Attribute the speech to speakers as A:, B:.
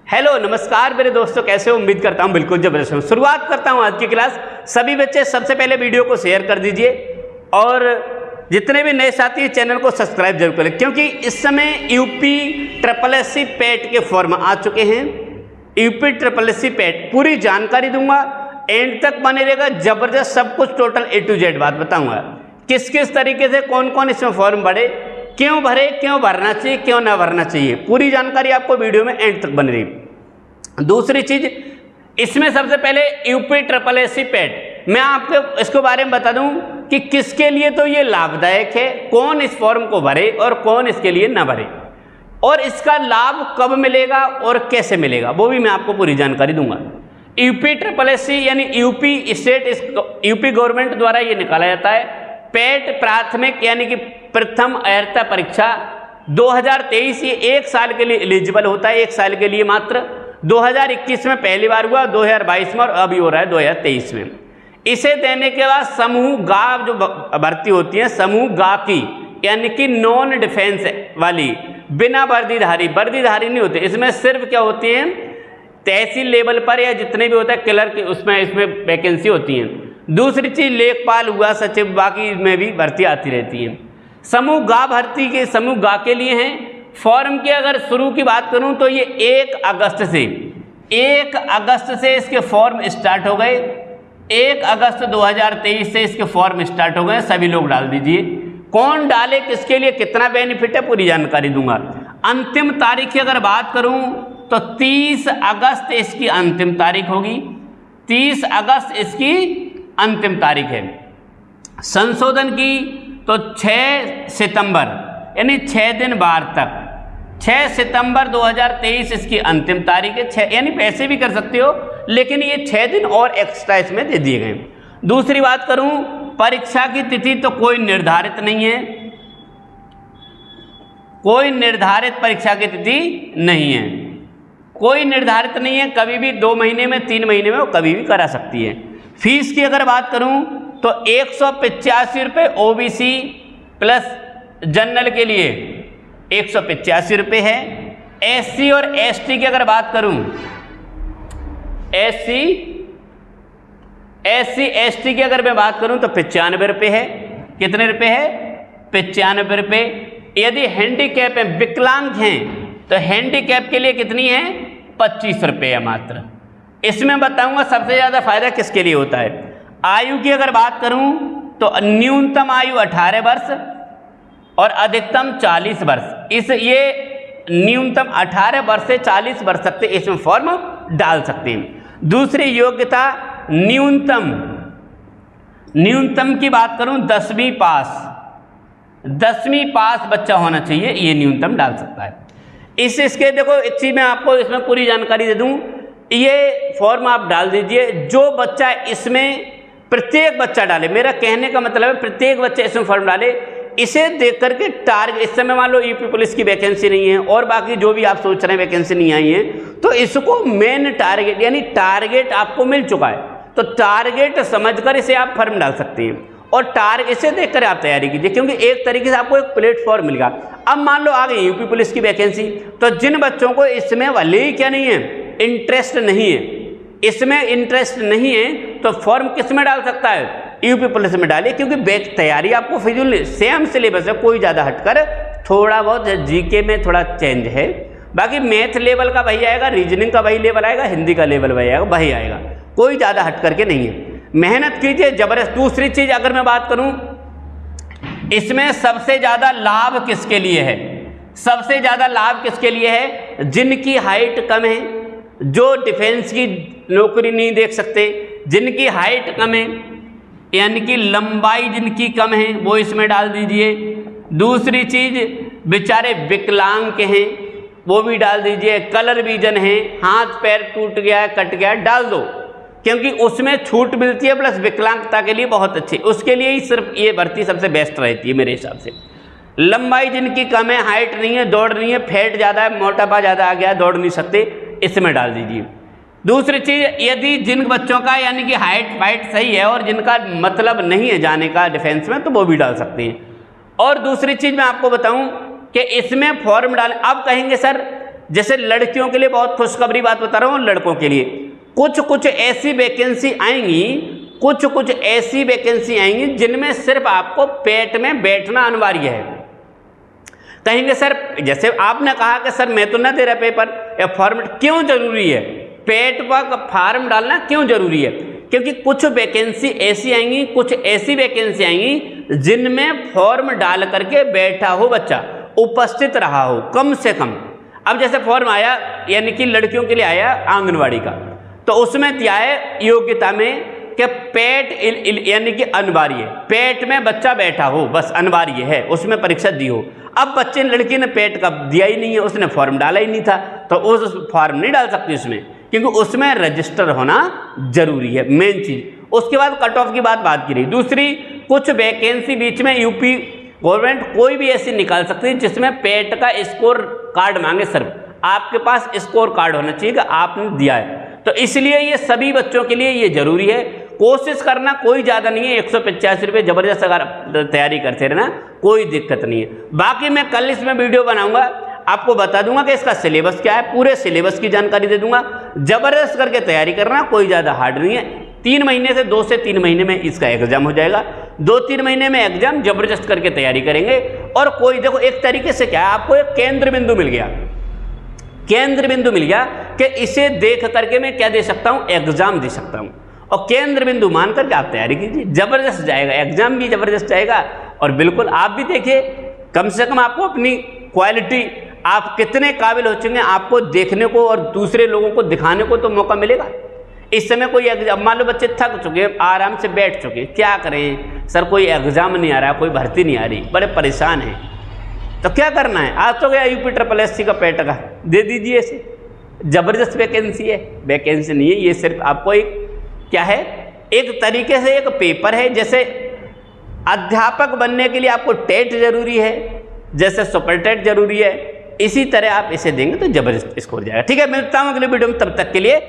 A: Hello नमस्कार मेरे दोस्तों, कैसे हो? उम्मीद करता हूँ बिल्कुल जबरदस्त हूँ। शुरुआत करता हूँ आज की क्लास। सभी बच्चे सबसे पहले वीडियो को शेयर कर दीजिए और जितने भी नए साथी हैं चैनल को सब्सक्राइब जरूर करें, क्योंकि इस समय UPSSC पेट के फॉर्म आ चुके हैं। UPSSC पेट पूरी जानकारी दूंगा, एंड तक बने रहेगा, जबरदस्त सब कुछ टोटल A to Z बात बताऊंगा। किस किस तरीके से कौन कौन इसमें फॉर्म भरे, क्यों भरे, क्यों भरना चाहिए, क्यों ना भरना चाहिए, पूरी जानकारी आपको वीडियो में एंड तक बन रही। दूसरी चीज, इसमें सबसे पहले UPSSC पेट मैं आपको इसके बारे में बता दूं कि किसके लिए तो ये लाभदायक है, कौन इस फॉर्म को भरे और कौन इसके लिए ना भरे, और इसका लाभ कब मिलेगा और कैसे मिलेगा वो भी मैं आपको पूरी जानकारी दूंगा। UPSSC यानी यूपी गवर्नमेंट द्वारा ये निकाला जाता है। पेट प्राथमिक यानी कि प्रथम अर्हता परीक्षा 2023 ये एक साल के लिए एलिजिबल होता है, एक साल के लिए मात्र। 2021 में पहली बार हुआ, 2022 में और अभी हो रहा है 2023 में। इसे देने के बाद समूह गा जो भर्ती होती है, समूह गा की यानी कि नॉन डिफेंस वाली, बिना वर्दीधारी नहीं होते, इसमें सिर्फ क्या होती है तहसील लेवल पर या जितने भी होता है क्लर्क, इसमें वैकेंसी होती है। दूसरी चीज लेखपाल हुआ, सचिव, बाकी में भी भर्ती आती रहती है। समूह गा भर्ती के समूह गा के लिए हैं। फॉर्म की अगर शुरू की बात करूं तो ये 1 अगस्त से इसके फॉर्म स्टार्ट हो गए। 1 अगस्त 2023 से इसके फॉर्म स्टार्ट हो गए। सभी लोग डाल दीजिए। कौन डाले, किसके लिए कितना बेनिफिट है, पूरी जानकारी दूंगा। अंतिम तारीख की अगर बात करूं तो 30 अगस्त इसकी अंतिम तारीख होगी। 30 अगस्त इसकी अंतिम तारीख है। संशोधन की तो 6 सितंबर यानी 6 दिन बाद तक, 6 सितंबर 2023 इसकी अंतिम तारीख है। 6 यानी पैसे भी कर सकते हो, लेकिन ये 6 दिन और एक्स्ट्रा इसमें दे दिए गए। दूसरी बात करूं, परीक्षा की तिथि तो कोई निर्धारित नहीं है, कोई निर्धारित परीक्षा की तिथि नहीं है, कोई निर्धारित नहीं है। कभी भी 2 महीने में, 3 महीने में वो कभी भी करा सकती है। फीस की अगर बात करूं तो 185 रुपये OBC प्लस जनरल के लिए 185 रुपये है। SC और ST की अगर बात करूं, SC ST की अगर मैं बात करूं तो 95 रुपये है। कितने रुपये है? 95 रुपये। यदि हैंडीकैप है, विकलांग हैं, तो हैंडीकैप के लिए कितनी है? 25 रुपये है मात्र। इसमें बताऊंगा सबसे ज़्यादा फायदा किसके लिए होता है। आयु की अगर बात करूं तो न्यूनतम आयु 18 वर्ष और अधिकतम 40 वर्ष। ये न्यूनतम 18 वर्ष से 40 वर्ष तक इसमें फॉर्म डाल सकते हैं। दूसरी योग्यता, न्यूनतम की बात करूं 10वीं पास बच्चा होना चाहिए, ये न्यूनतम डाल सकता है। इसके देखो एक चीज मैं आपको इसमें पूरी जानकारी दे दूं, ये फॉर्म आप डाल दीजिए। जो बच्चा इसमें, प्रत्येक बच्चा डाले, मेरा कहने का मतलब है प्रत्येक बच्चा इसमें फॉर्म डाले। इसे देख करके टारगेट, इस समय मान लो यूपी पुलिस की वैकेंसी नहीं है और बाकी जो भी आप सोच रहे हैं वैकेंसी नहीं आई है, तो इसको मेन टारगेट यानी टारगेट आपको मिल चुका है, तो टारगेट समझकर इसे आप फॉर्म डाल सकते हैं और टारगेट इसे देखकर आप तैयारी कीजिए, क्योंकि एक तरीके से आपको एक प्लेटफॉर्म मिलेगा। अब मान लो आ गई यूपी पुलिस की वैकेंसी, तो जिन बच्चों को इसमें भले ही क्या नहीं है, इंटरेस्ट नहीं है, इसमें इंटरेस्ट नहीं है, तो फॉर्म किस में डाल सकता है? यूपी पुलिस में डालिए, क्योंकि बैच तैयारी आपको फिजूल सेम सिलेबस है, कोई ज़्यादा हटकर, थोड़ा बहुत जीके में थोड़ा चेंज है, बाकी मैथ लेवल का वही आएगा, रीजनिंग का वही लेवल आएगा, हिंदी का लेवल वही आएगा, कोई ज़्यादा हट करके नहीं है। मेहनत कीजिए जबरदस्त। दूसरी चीज़ अगर मैं बात करूँ, इसमें सबसे ज़्यादा लाभ किसके लिए है? सबसे ज़्यादा लाभ किसके लिए है? जिनकी हाइट कम है, जो डिफेंस की नौकरी नहीं देख सकते, जिनकी हाइट कम है यानी कि लंबाई जिनकी कम है, वो इसमें डाल दीजिए। दूसरी चीज, बेचारे विकलांग के हैं, वो भी डाल दीजिए। कलर विजन है, हाथ पैर टूट गया है, कट गया है, डाल दो, क्योंकि उसमें छूट मिलती है, प्लस विकलांगता के लिए बहुत अच्छी, उसके लिए ही सिर्फ ये भर्ती सबसे बेस्ट रहती है मेरे हिसाब से। लंबाई जिनकी कम है, हाइट नहीं है, दौड़ नहीं है, फैट ज़्यादा है, मोटापा ज़्यादा आ गया, दौड़ नहीं सकते, इसमें डाल दीजिए। दूसरी चीज़, यदि जिन बच्चों का यानी कि हाइट वाइट सही है और जिनका मतलब नहीं है जाने का डिफेंस में, तो वो भी डाल सकते हैं। और दूसरी चीज़ मैं आपको बताऊं कि इसमें फॉर्म डाल, अब कहेंगे सर जैसे लड़कियों के लिए बहुत खुशखबरी बात बता रहा हूँ, लड़कों के लिए कुछ ऐसी वैकेंसी आएंगी, कुछ ऐसी वैकेंसी आएंगी जिनमें सिर्फ आपको पेट में बैठना अनिवार्य है। कहेंगे सर, जैसे आपने कहा कि सर मैं तो ना दे रहा पेपर या फॉर्मेट, क्यों जरूरी है पेट पर फॉर्म डालना, क्यों जरूरी है? क्योंकि कुछ वैकेंसी ऐसी आएंगी, कुछ ऐसी वैकेंसी आएंगी जिनमें फॉर्म डाल करके बैठा हो बच्चा, उपस्थित रहा हो कम से कम। अब जैसे फॉर्म आया, यानी कि लड़कियों के लिए आया आंगनवाड़ी का, तो उसमें क्या है योग्यता में कि पेट यानी कि अनिवार्य, पेट में बच्चा बैठा हो बस अनिवार्य है, उसमें परीक्षा दी हो। अब बच्चे लड़की ने पेट का दिया ही नहीं है, उसने फॉर्म डाला ही नहीं था, तो उस फॉर्म नहीं डाल सकती उसमें, क्योंकि उसमें रजिस्टर होना जरूरी है, मेन चीज। उसके बाद कट ऑफ की बात की रही। दूसरी, कुछ वैकेंसी बीच में यूपी गवर्नमेंट कोई भी ऐसी निकाल सकती है जिसमें पेट का स्कोर कार्ड मांगे, सिर्फ आपके पास स्कोर कार्ड होना चाहिए कि आपने दिया है। तो इसलिए ये सभी बच्चों के लिए ये जरूरी है। कोशिश करना कोई ज़्यादा नहीं है, 185 रुपये जबरदस्त अगर तैयारी करते रहना, कोई दिक्कत नहीं है। बाकी मैं कल इसमें वीडियो बनाऊंगा, आपको बता दूंगा कि इसका सिलेबस क्या है, पूरे सिलेबस की जानकारी दे दूंगा। जबरदस्त करके तैयारी करना, कोई ज़्यादा हार्ड नहीं है। 3 महीने से 2 से 3 महीने में इसका एग्जाम हो जाएगा, 2-3 महीने में एग्जाम, जबरदस्त करके तैयारी करेंगे। और कोई देखो एक तरीके से क्या है, आपको एक केंद्र बिंदु मिल गया, केंद्र बिंदु मिल गया कि इसे देख करके मैं क्या दे सकता हूँ, एग्जाम दे सकता हूँ। और केंद्र बिंदु मान करके आप तैयारी कीजिए, जबरदस्त जाएगा, एग्जाम भी जबरदस्त जाएगा। और बिल्कुल आप भी देखिए, कम से कम आपको अपनी क्वालिटी, आप कितने काबिल हो चुके हैं, आपको देखने को और दूसरे लोगों को दिखाने को तो मौका मिलेगा। इस समय कोई एग्जाम, मान लो बच्चे थक चुके हैं, आराम से बैठ चुके हैं, क्या करें सर, कोई एग्जाम नहीं आ रहा, कोई भर्ती नहीं आ रही, बड़े परेशान हैं, तो क्या करना है? आज तो गया UPSSC का पेट का, दे दीजिए इसे, जबरदस्त वैकेंसी है। वैकेंसी नहीं है ये, सिर्फ आपको एक क्या है, एक तरीके से एक पेपर है। जैसे अध्यापक बनने के लिए आपको टेट जरूरी है, जैसे सुपर टेट जरूरी है, इसी तरह आप इसे देंगे तो जबरदस्त स्कोर जाएगा। ठीक है, मिलता हूँ अगले वीडियो में, तब तक के लिए